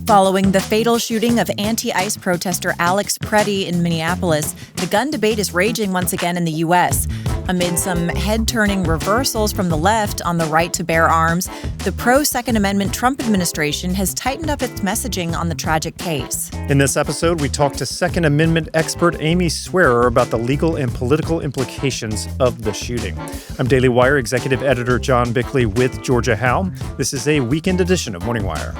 Following the fatal shooting of anti-ICE protester Alex Preddy in Minneapolis, the gun debate is raging once again in the U.S. Amid some head-turning reversals from the left on the right to bear arms, the pro-Second Amendment Trump administration has tightened up its messaging on the tragic case. In this episode, we talk to Second Amendment expert Amy Swearer about the legal and political implications of the shooting. I'm Daily Wire executive editor John Bickley with Georgia Howe. This is a weekend edition of Morning Wire.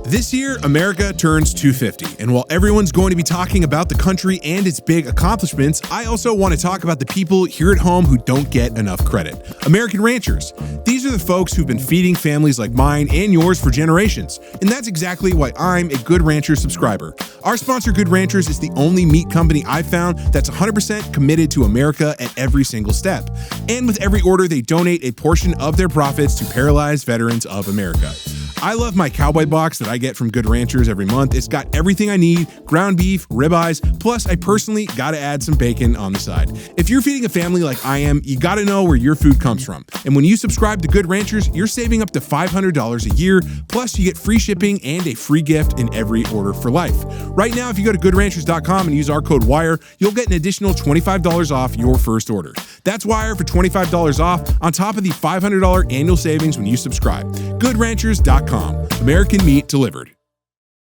This year, America turns 250, and while everyone's going to be talking about the country and its big accomplishments, I also want to talk about the people here at home who don't get enough credit. American ranchers. These are the folks who've been feeding families like mine and yours for generations, and that's exactly why I'm a Good Ranchers subscriber. Our sponsor, Good Ranchers, is the only meat company I've found that's 100% committed to America at every single step. And with every order, they donate a portion of their profits to paralyzed veterans of America. I love my cowboy box that I get from Good Ranchers every month. It's got everything I need, ground beef, ribeyes, plus I personally gotta add some bacon on the side. If you're feeding a family like I am, you gotta know where your food comes from. And when you subscribe to Good Ranchers, you're saving up to $500 a year, plus you get free shipping and a free gift in every order for life. Right now, if you go to goodranchers.com and use our code WIRE, you'll get an additional $25 off your first order. That's WIRE for $25 off on top of the $500 annual savings when you subscribe. goodranchers.com. American meat delivered.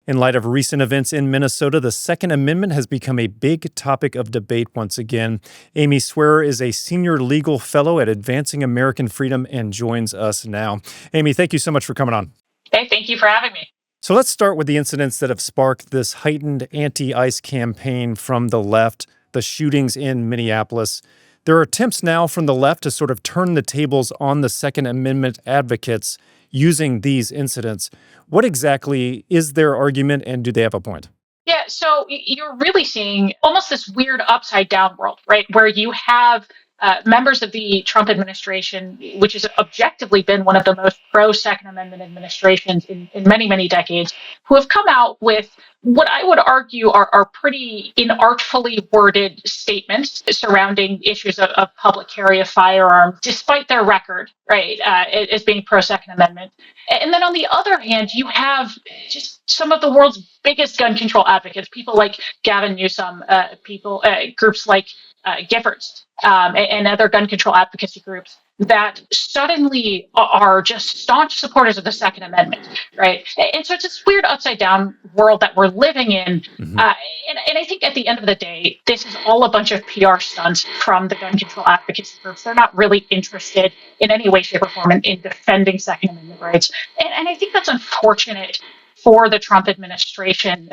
In light of recent events in Minnesota, the Second Amendment has become a big topic of debate once again. Amy Swearer is a senior legal fellow at Advancing American Freedom and joins us now. Amy, thank you so much for coming on. Hey, thank you for having me. So let's start with the incidents that have sparked this heightened anti-ICE campaign from the left, the shootings in Minneapolis. There are attempts now from the left to sort of turn the tables on the Second Amendment advocates using these incidents. What exactly is their argument, and do they have a point? Yeah, so you're really seeing almost this weird upside down world, right? Where you have members of the Trump administration, which has objectively been one of the most pro-Second Amendment administrations in many, many decades, who have come out with what I would argue are pretty inartfully worded statements surrounding issues of public carry of firearms, despite their record, right, as being pro-Second Amendment. And then on the other hand, you have just some of the world's biggest gun control advocates, people like Gavin Newsom, groups like Giffords, and other gun control advocacy groups that suddenly are just staunch supporters of the Second Amendment, right? And so it's this weird upside down world that we're living in. And I think at the end of the day, this is all a bunch of PR stunts from the gun control advocacy groups. They're not really interested in any way, shape, or form in defending Second Amendment rights. And I think that's unfortunate for the Trump administration,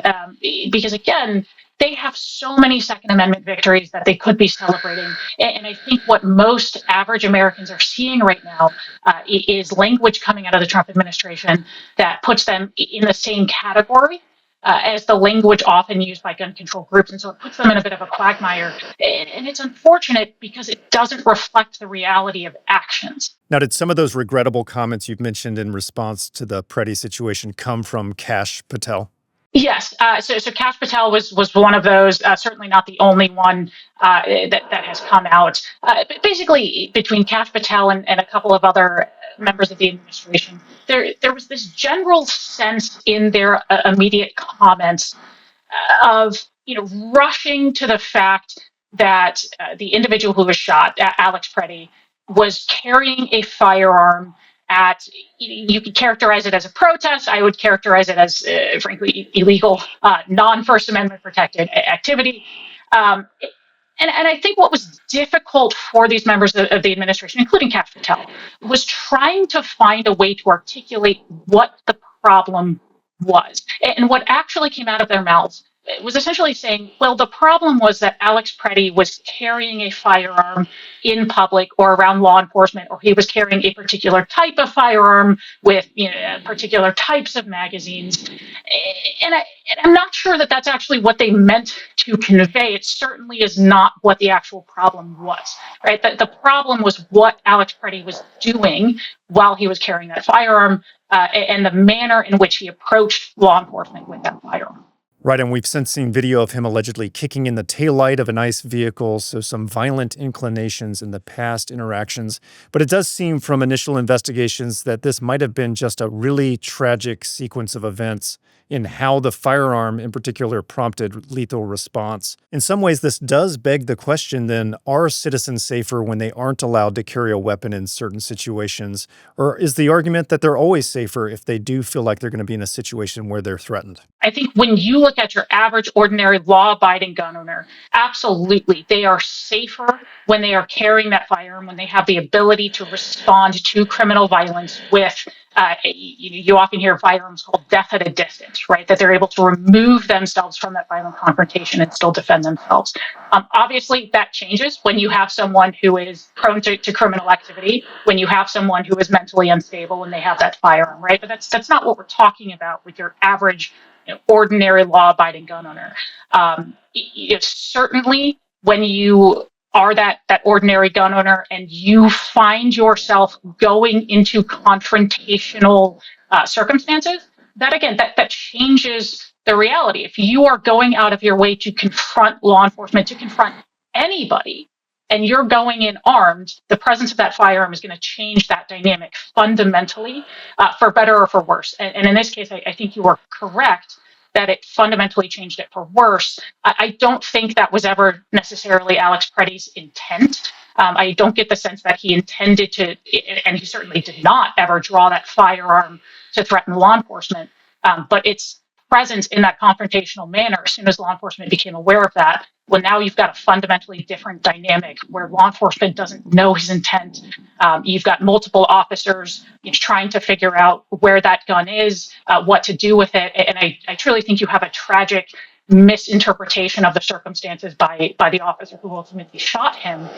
because again, they have so many Second Amendment victories that they could be celebrating. And I think what most average Americans are seeing right now is language coming out of the Trump administration that puts them in the same category as the language often used by gun control groups. And so it puts them in a bit of a quagmire. And it's unfortunate because it doesn't reflect the reality of actions. Now, did some of those regrettable comments you've mentioned in response to the Preddy situation come from Kash Patel? Yes. So Kash Patel was one of those, certainly not the only one that has come out. But basically, between Kash Patel and a couple of other members of the administration, there was this general sense in their immediate comments of rushing to the fact that the individual who was shot, Alex Preddy, was carrying a firearm at, you could characterize it as a protest. I would characterize it as, frankly, illegal, non-First Amendment protected activity. And I think what was difficult for these members of the administration, including Kash Patel, was trying to find a way to articulate what the problem was. And what actually came out of their mouths was essentially saying, well, the problem was that Alex Preddy was carrying a firearm in public or around law enforcement, or he was carrying a particular type of firearm with particular types of magazines. And I'm not sure that that's actually what they meant to convey. It certainly is not what the actual problem was, right? The problem was what Alex Preddy was doing while he was carrying that firearm and the manner in which he approached law enforcement with that firearm. Right, and we've since seen video of him allegedly kicking in the taillight of an ICE vehicle, so some violent inclinations in the past interactions. But it does seem from initial investigations that this might have been just a really tragic sequence of events in how the firearm in particular prompted lethal response. In some ways, this does beg the question then, are citizens safer when they aren't allowed to carry a weapon in certain situations? Or is the argument that they're always safer if they do feel like they're going to be in a situation where they're threatened? I think when you look at your average, ordinary, law-abiding gun owner, absolutely, they are safer when they are carrying that firearm, when they have the ability to respond to criminal violence with, you often hear firearms called death at a distance, right? That they're able to remove themselves from that violent confrontation and still defend themselves. Obviously, that changes when you have someone who is prone to criminal activity, when you have someone who is mentally unstable and they have that firearm, right? But that's not what we're talking about with your average ordinary law-abiding gun owner. Certainly, when you are that ordinary gun owner and you find yourself going into confrontational circumstances, that changes the reality. If you are going out of your way to confront law enforcement, to confront anybody, and you're going in armed, the presence of that firearm is going to change that dynamic fundamentally, for better or for worse. And in this case, I think you are correct that it fundamentally changed it for worse. I don't think that was ever necessarily Alex Preddy's intent. I don't get the sense that he intended to, and he certainly did not ever draw that firearm to threaten law enforcement. But its presence in that confrontational manner, as soon as law enforcement became aware of that, well, now you've got a fundamentally different dynamic where law enforcement doesn't know his intent. You've got multiple officers trying to figure out where that gun is, what to do with it. And I truly think you have a tragic misinterpretation of the circumstances by the officer who ultimately shot him.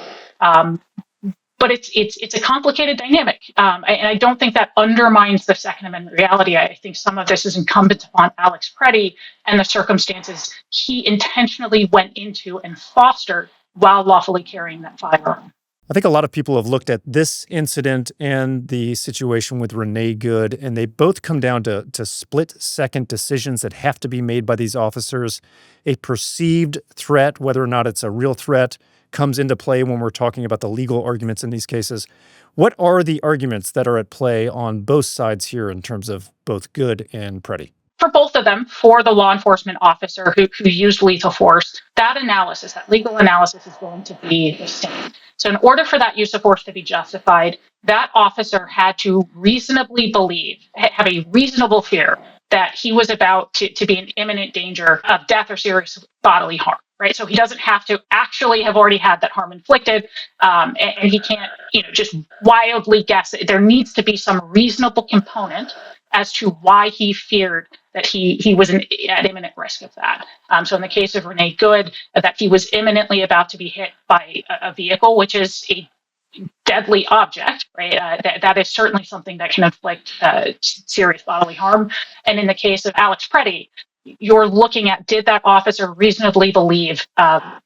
But it's a complicated dynamic, and I don't think that undermines the Second Amendment reality. I think some of this is incumbent upon Alex Preddy and the circumstances he intentionally went into and fostered while lawfully carrying that firearm. I think a lot of people have looked at this incident and the situation with Renee Good, and they both come down to split-second decisions that have to be made by these officers. A perceived threat, whether or not it's a real threat, comes into play when we're talking about the legal arguments in these cases. What are the arguments that are at play on both sides here in terms of both Good and Preddy? For both of them, for the law enforcement officer who used lethal force, that analysis, that legal analysis is going to be the same. So in order for that use of force to be justified, that officer had to reasonably believe, have a reasonable fear that he was about to be in imminent danger of death or serious bodily harm. Right, so he doesn't have to actually have already had that harm inflicted, and he can't, just wildly guess. There needs to be some reasonable component as to why he feared that he was at imminent risk of that. So in the case of Renee Good, that he was imminently about to be hit by a vehicle, which is a deadly object, right? That is certainly something that can inflict serious bodily harm. And in the case of Alex Preddy, you're looking at, did that officer reasonably believe that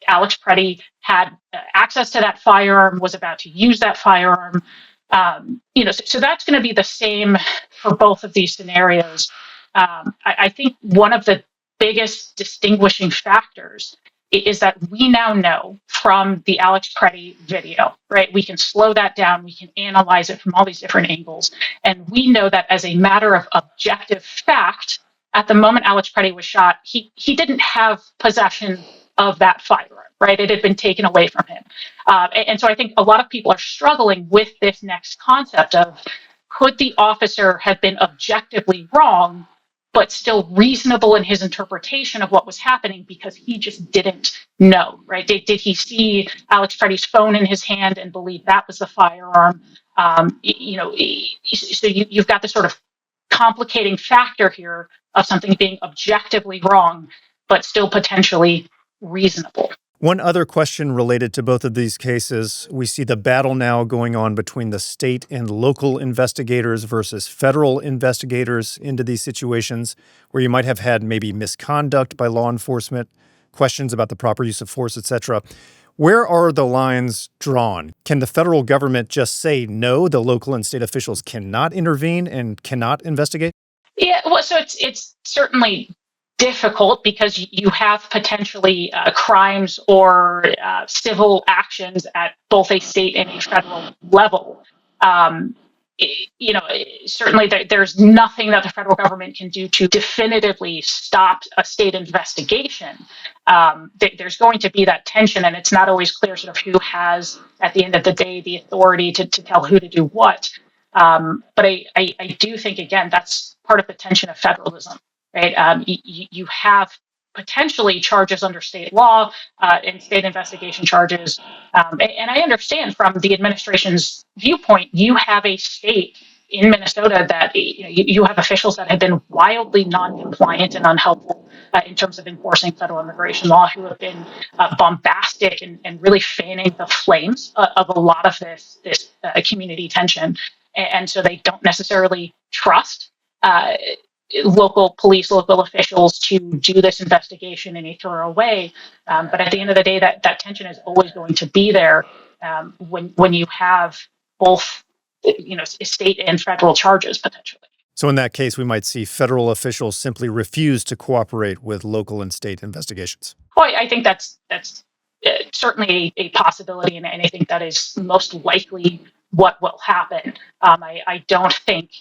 Alex Preddy had access to that firearm, was about to use that firearm? So that's going to be the same for both of these scenarios. I think one of the biggest distinguishing factors is that we now know from the Alex Preddy video, right? We can slow that down. We can analyze it from all these different angles. And we know that as a matter of objective fact, at the moment Alex Preddy was shot, he didn't have possession of that firearm, right? It had been taken away from him. And so I think a lot of people are struggling with this next concept of, could the officer have been objectively wrong, but still reasonable in his interpretation of what was happening because he just didn't know, right? Did he see Alex Preddy's phone in his hand and believe that was the firearm? So you've got this sort of complicating factor here of something being objectively wrong, but still potentially reasonable. One other question related to both of these cases, we see the battle now going on between the state and local investigators versus federal investigators into these situations where you might have had maybe misconduct by law enforcement, questions about the proper use of force, etc. Where are the lines drawn? Can the federal government just say, no, the local and state officials cannot intervene and cannot investigate? Yeah, well, so it's certainly difficult because you have potentially crimes or civil actions at both a state and a federal level. Um, Certainly there's nothing that the federal government can do to definitively stop a state investigation. There's going to be that tension, and it's not always clear sort of who has, at the end of the day, the authority to tell who to do what. But I do think, again, that's part of the tension of federalism, right? You have potentially charges under state law and state investigation charges. And I understand from the administration's viewpoint, you have a state in Minnesota that you have officials that have been wildly non-compliant and unhelpful in terms of enforcing federal immigration law, who have been bombastic and really fanning the flames of a lot of this community tension. And so they don't necessarily trust local police, local officials to do this investigation in a thorough way. But at the end of the day, that tension is always going to be there when you have both, state and federal charges potentially. So in that case, we might see federal officials simply refuse to cooperate with local and state investigations. Well, I think that's certainly a possibility, and I think that is most likely what will happen. I don't think,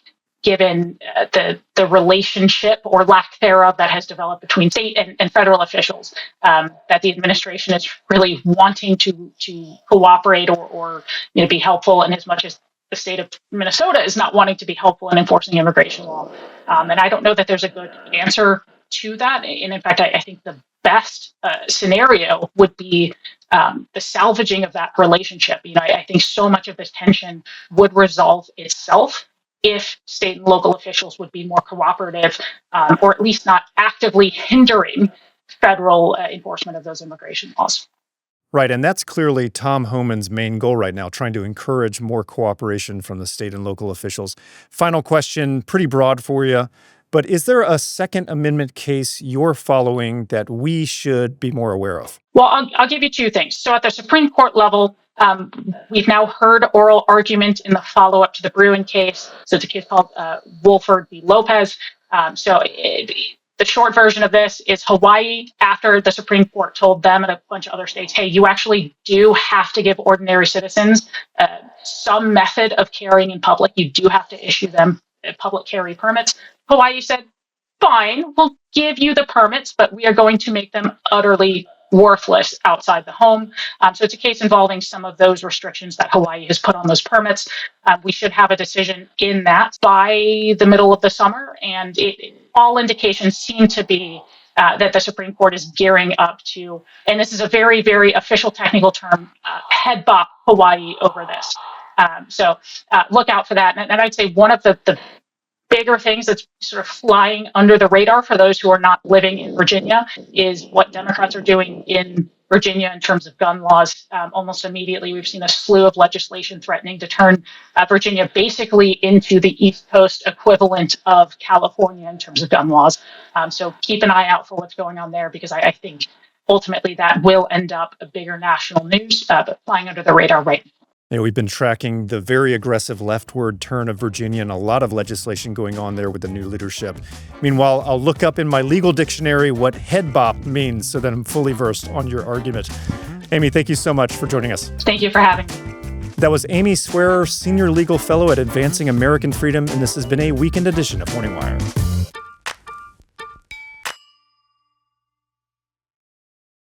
given the relationship or lack thereof that has developed between state and federal officials, that the administration is really wanting to cooperate or be helpful, in as much as the state of Minnesota is not wanting to be helpful in enforcing immigration law. And I don't know that there's a good answer to that. And in fact, I think the best scenario would be the salvaging of that relationship. I think so much of this tension would resolve itself if state and local officials would be more cooperative, or at least not actively hindering federal enforcement of those immigration laws. Right, and that's clearly Tom Homan's main goal right now, trying to encourage more cooperation from the state and local officials. Final question, pretty broad for you, but is there a Second Amendment case you're following that we should be more aware of? Well, I'll give you two things. So at the Supreme Court level, we've now heard oral argument in the follow-up to the Bruin case. So it's a case called Wolford v. Lopez. The short version of this is Hawaii, after the Supreme Court told them and a bunch of other states, hey, you actually do have to give ordinary citizens some method of carrying in public. You do have to issue them public carry permits. Hawaii said, fine, we'll give you the permits, but we are going to make them utterly worthless outside the home. So it's a case involving some of those restrictions that Hawaii has put on those permits. We should have a decision in that by the middle of the summer, and all indications seem to be that the Supreme Court is gearing up to, and this is a very, very official technical term, head bop Hawaii over this. So look out for that. And I'd say one of the bigger things that's sort of flying under the radar for those who are not living in Virginia is what Democrats are doing in Virginia in terms of gun laws. Almost immediately, we've seen a slew of legislation threatening to turn Virginia basically into the East Coast equivalent of California in terms of gun laws. So keep an eye out for what's going on there, because I think ultimately that will end up a bigger national news, but flying under the radar right now. We've been tracking the very aggressive leftward turn of Virginia and a lot of legislation going on there with the new leadership. Meanwhile, I'll look up in my legal dictionary what head bop means so that I'm fully versed on your argument. Amy, thank you so much for joining us. Thank you for having me. That was Amy Swearer, Senior Legal Fellow at Advancing American Freedom, and this has been a weekend edition of Morning Wire.